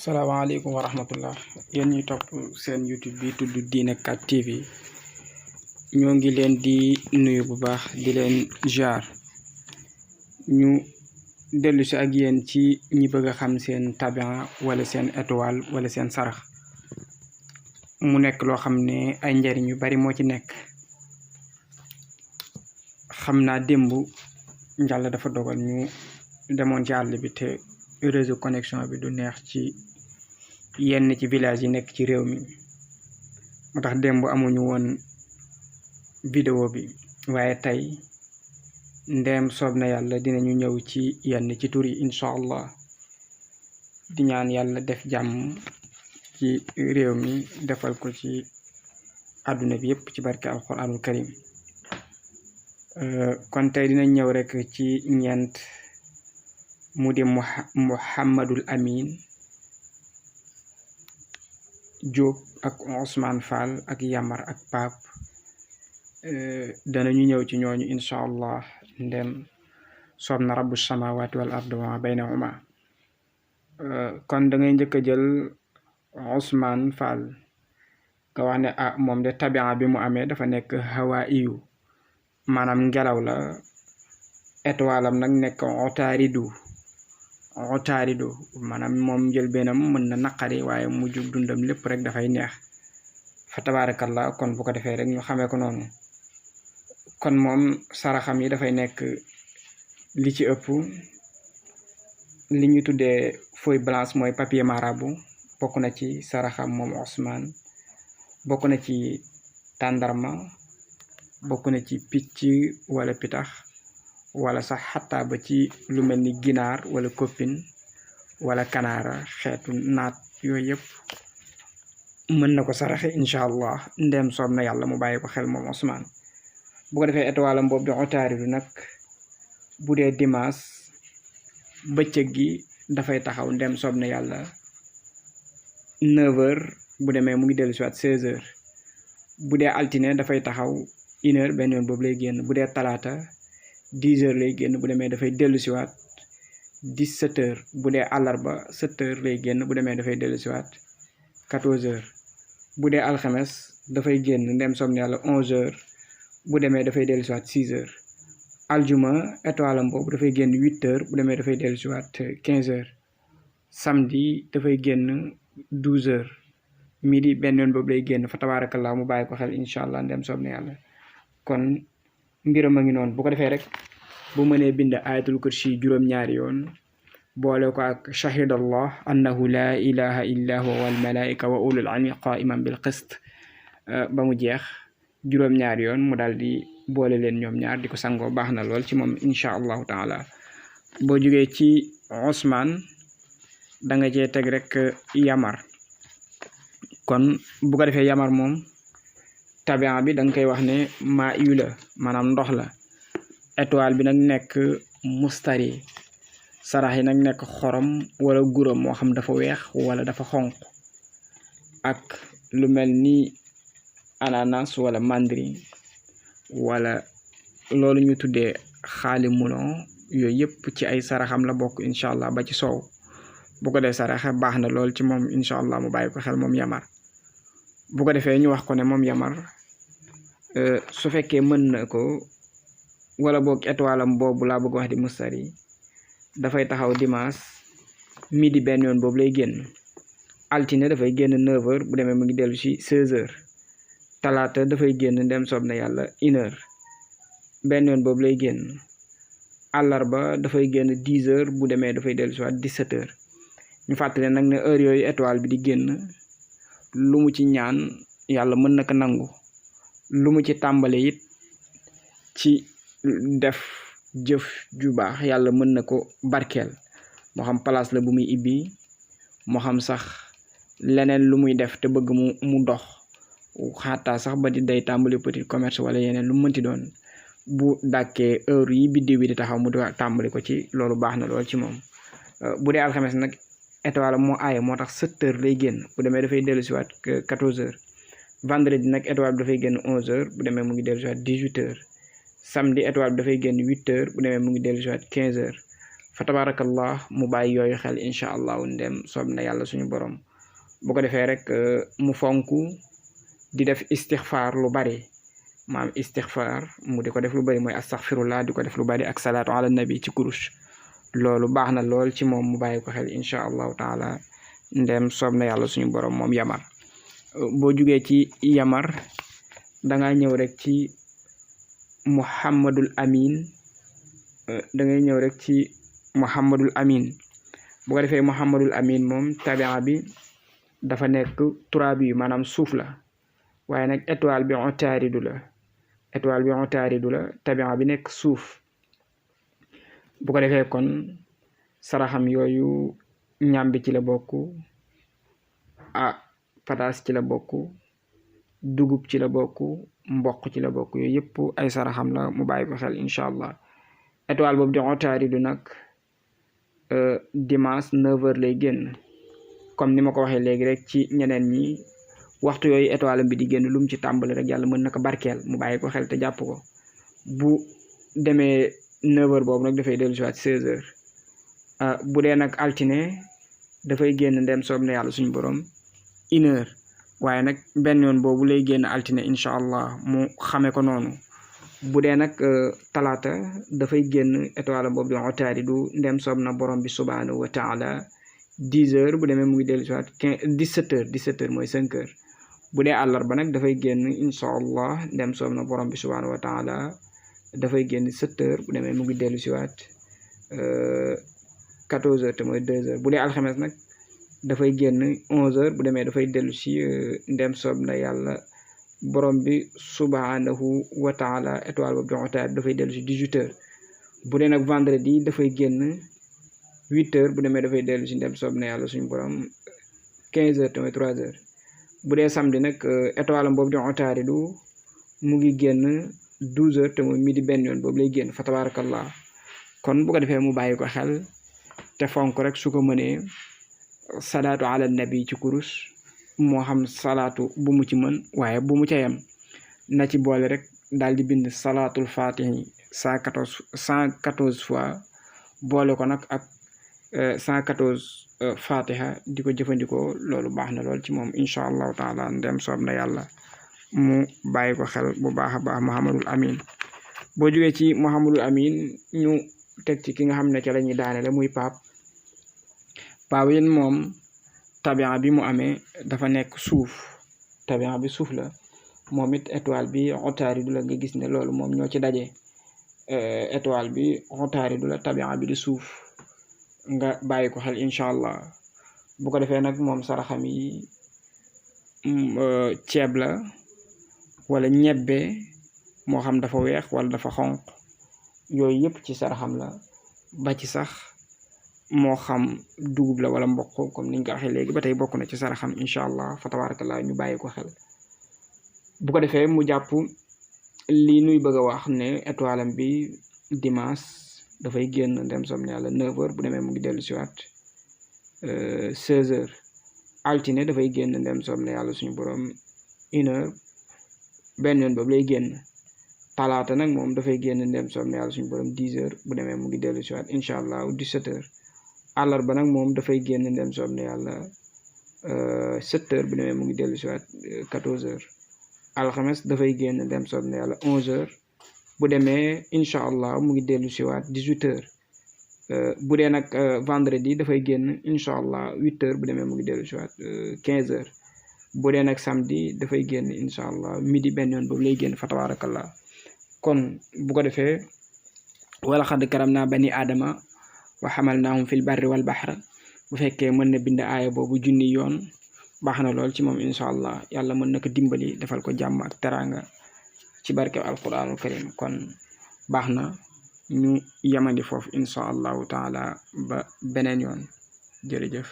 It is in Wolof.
salaamaaleykum wa rahmatullah yéen ñi topp seen YouTube bi tudd Diiné 4 TV ñoo ngi leen di nuyu bu baax di leen jaar ñu dellu si ak yéen ci ñi bëgg a xam seen tabian wala seen étoile wala seen sarax mu nekk loo xam ne ay njariñ yu bari moo ci nekk. xam naa démb Yàlla dafa dogal ñu demoon ci àll bi te réseau connexion bi du neex ci yenn ci village yi nekk ci réew mi moo tax démb amuñu woon vidéo bi waaye tey ndeem soob na yàlla dinañu ñëw ci yenn ci tur yi incha allah di ñaan yàlla def jàmm ci réew mi defal ko ci àdduna bi yépp ci barke alquranul karim kon tey dinañ ñëw rek ci ñeent mu di Muhammadul Amin Diop ak Ousmane Fall ak Yamar ak Pape danañu ñëw ci ñooñu incha allah ndem soob na rabbu samawati wal ardi wa baynahuma kon da ngay njëkk a jël Ousmane Fall nga wax ne moom de tabian bi mu amee dafa nekk hawa iyu maanaam ngelaw la étoilam nag nekk otaaridu maanaam moom jël benam mën na naqari waaye mujjug dundam lépp rek dafay neex fa tabarakallah kon bu ko defee rek ñu xamee ko noonu kon moom saraxam yi dafay nekk li ci ëpp li ñu tuddee feuille blanche mooy papier marabu bokk na ci saraxam moom Ousmane bokk na ci tàndarma bokk na ci picc wala pitax wala sax xataa ba ci lu mel ni ginaar wala koppin wala kanaara xeetu naat yooyu yëpp mën na ko saraxe incha allah ndem soob na yàlla mu bàyyi ko xel moom Ousmane bu ko defee étoile boobu di otaaridu nag bu dee dimanche bëccëg gi dafay taxaw ndem soob na yàlla 9h bu demee mu ngi dellu si waat 16h bu dee altine dafay taxaw 1h benn yoon boobu lay génn bu dee talaata 10h lay génn bu demee dafay dellu si waat 17h bu dee àllarba 7h lay génn bu demee dafay dellu si waat 14h bu dee alxames dafay génn ndem soob na yàlla 11h bu demee dafay dellu si waat 6h aljuma étoile boobu dafay génn 8h bu demee dafay dellu si waat 15h samedi dafay génn 12h midi benn yoon boobu lay génn fa tabarakallah mu bàyyi ko xel incha allah ndem soob na yàlla kon mbiram a ngi noonu bu ko defee rek bu mënee bind ayatul kursi juróom-ñaari yoon boole ko ak shahidallah annahu la ilaha illa huwa wal malaika wa ulul ilmi qaiman bil qist ba mu jeex juróom-ñaari yoon mu daal di boole leen ñoom ñaar di ko sangoo baax na lool ci moom incha allahu taala boo jógee ci Ousmane da nga cee teg rek Yamar kon bu ko defee Yamar moom tabian bi da nga koy wax ne maa yu la maanaam ndox la étoile bi nag nekk mustari sarax yi nag nekk xorom wala guram moo xam dafa weex wala dafa xonq ak lu mel ni ananas wala mandarin wala loolu ñu tuddee xaali mulon yooyu yëpp ci ay saraxam la bokk incha allah ba ci soow bu ko dee saraxe baax na lool ci moom incha allah mu bàyyi ko xel moom Yamar bu ko defee ñu wax ko ne moom Yamar su fekkee mën na ko wala boog étoile am boobu laa bëgg wax di mustari dafay taxaw dimanche midi benn yoon boobu lay génn altine dafay génn 9h bu demee mu ngi dellu si 16h talaata dafay génn ndem soob na yàlla 1h benn yoon boobu lay génn àllarba dafay génn 10h bu demee dafay dellu si waat 17h ñu fàttali nag ne heure yooyu étoile bi di génn lu mu ci ñaan yàlla mën na ko nangu lu mu ci tàmbale it ci def jëf ju baax yàlla mën na ko barkeel moo xam place la bu muy ibbi moo xam sax leneen lu muy def te bëgg mu dox xaataa sax ba di day tàmbali petit commerce wala yeneen lu mu mënti doon bu dàkkee heure yi biddiw bi di taxaw mu di tàmbali ko ci loolu baax na lool ci moom bu dee alxames nag étoile moo aaye moo tax 7h lay génn bu demee dafay dellu si waat 14h vendredi nag étoile bi dafay génn 11h bu demee mu ngi dellu si waat 18h samedi étoile bi dafay génn 8h bu demee mu ngi dellu si waat 15h fa tabarakallah mu bàyyi yooyu xel incha allahu ndem soob na yàlla suñu borom. bu ko defee rek mu fonku di def istixfaar lu bari maam istixfaar mu di ko def lu bari mooy astaxfirullah di ko def lu bari ak salaatu ala nabi ci kurus loolu baax na lool ci moom mu bàyyi ko xel incha allahu taala ndem soob na yàlla suñu borom moom yamar. boo jugee ci yamar danga ñëw rek ci muhammadul amin dangay ñëw rek ci muhammadul amin bu ko defee muhammadul amin moom tabia bi dafa nekk turaab yi maanaam suuf la waaye nag étoile bi otaaridu la tabia bi nekk suuf. bu ko defee kon saraxam yooyu ñambi ci la bokk pataas ci la bokk dugub ci la bokk mboq ci la bokk yooyu yëpp ay saraxam la mu bàyyi ko xel incha allah. étoile boobu di otaaridu nag dimanche 9h lay génn comme ni ma ko waxee léegi rek ci ñeneen ñi waxtu yooyu étoile bi di génn lu mu ci tàmbali rek yàlla mën na ko barkeel mu bàyyi ko xel te jàpp ko. bu demee 9h boobu nag dafay dellu si waat 16h bu dee nag altine dafay génn ndem soob na yàlla suñu borom 1h waaye nag benn yoon boobu lay génn altine incha allah mu xame ko noonu. bu dee nag talaata dafay génn étoile boobu di otaaridu ndem soob na borom bi subhanahu wa taala 10h bu demee mu ngi dellu si waat 17h mooy 5h. bu dee àllarba nag dafay génn incha allah ndem soob na borom bi subhanahu wa taala dafay génn 7h bu demee mu ngi dellu si waat 14h te mooy 2h. bu dee alxames nag dafay génn 11h bu demee dafay dellu si ndem soob na yàlla borom bi subhanahu wa taala étoile boobu di otaaridu dafay dellu si 18h. bu dee nag vendredi dafay génn 8h bu demee dafay dellu si ndem soob na yàlla suñu borom 15h te mooy 3h. bu dee samedi nag étoile boobu di otaaridu mu ngi génn 12h te mooy midi benn yoon boobu lay génn fa tabarakallah. kon bu ko defee mu bàyyi ko xel te fonk rek su ko mënee salaatu ala nabi ci kurus moo xam salaatu bu mu ci mën waaye bu mu ca yem na ci boole rek daal di bind salaatul fatihi 114 fois boole ko nag ak 114 fatiha di ko jëfandikoo loolu baax na lool ci moom incha allahu taala ndem soob na yàlla mu bàyyi ko xel bu baax a baax muhammadul amin. boo jógee ci muhammadul amin ñu teg ci ki nga xam ne ca la ñuy daanele muy paap yéen moom tabia bi mu amee dafa nekk suuf tabia bi suuf la moom it étoile bi otaaridu la nga gis ne loolu moom ñoo ci daje étoile bi otaaridu la tabia bi di suuf nga bàyyi ko xel incha allah. bu ko defee nag moom saraxam yi ceeb la wala ñebbe moo xam dafa weex wala dafa xonq yooyu yëpp ci saraxam la ba ci sax moo xam dugub la wala mboq comme niñ ko waxee léegi ba tey bokk na ci saraxam incha allah fa tabarakallah ñu bàyyi ko xel. bu ko defee mu jàpp lii nuy bëgg a wax ne étoile am bi dimanche dafay génn ndem som ne yàlla 9h bu demee mu ngi dellu si waat 16h. altine dafay génn ndem som ne yàlla suñu borom 1h benn yoon boobu lay génn. talaata nag moom dafay génn ndem som ne yàlla suñu borom 10h bu demee mu ngi dellu si waat incha allah 17h. àllarba nag moom dafay génn ndem soob ne yàlla 7h bu demee mu ngi dellu si waat 14h. alxames dafay génn ndem soob ne yàlla 11h bu demee incha allah mu ngi dellu si waat 18h. bu dee nag vendredi dafay génn incha allah 8h bu demee mu ngi dellu si waat 15h. bu dee nag samedi dafay génn incha allah midi benn yoon boobu lay génn fa tabarakallah. kon bu ko defee wala xadd karam naa bani aadama wa xamalnaahum fil barri wal bahr bu fekkee mën na bind aaya boobu junni yoon baax na lool ci moom incha allah yàlla mën na ko dimbali defal ko jàmm ak teraanga ci barke alquranul karim. kon baax na ñu yamandi foofu incha allahu taala ba beneen yoon jërëjëf.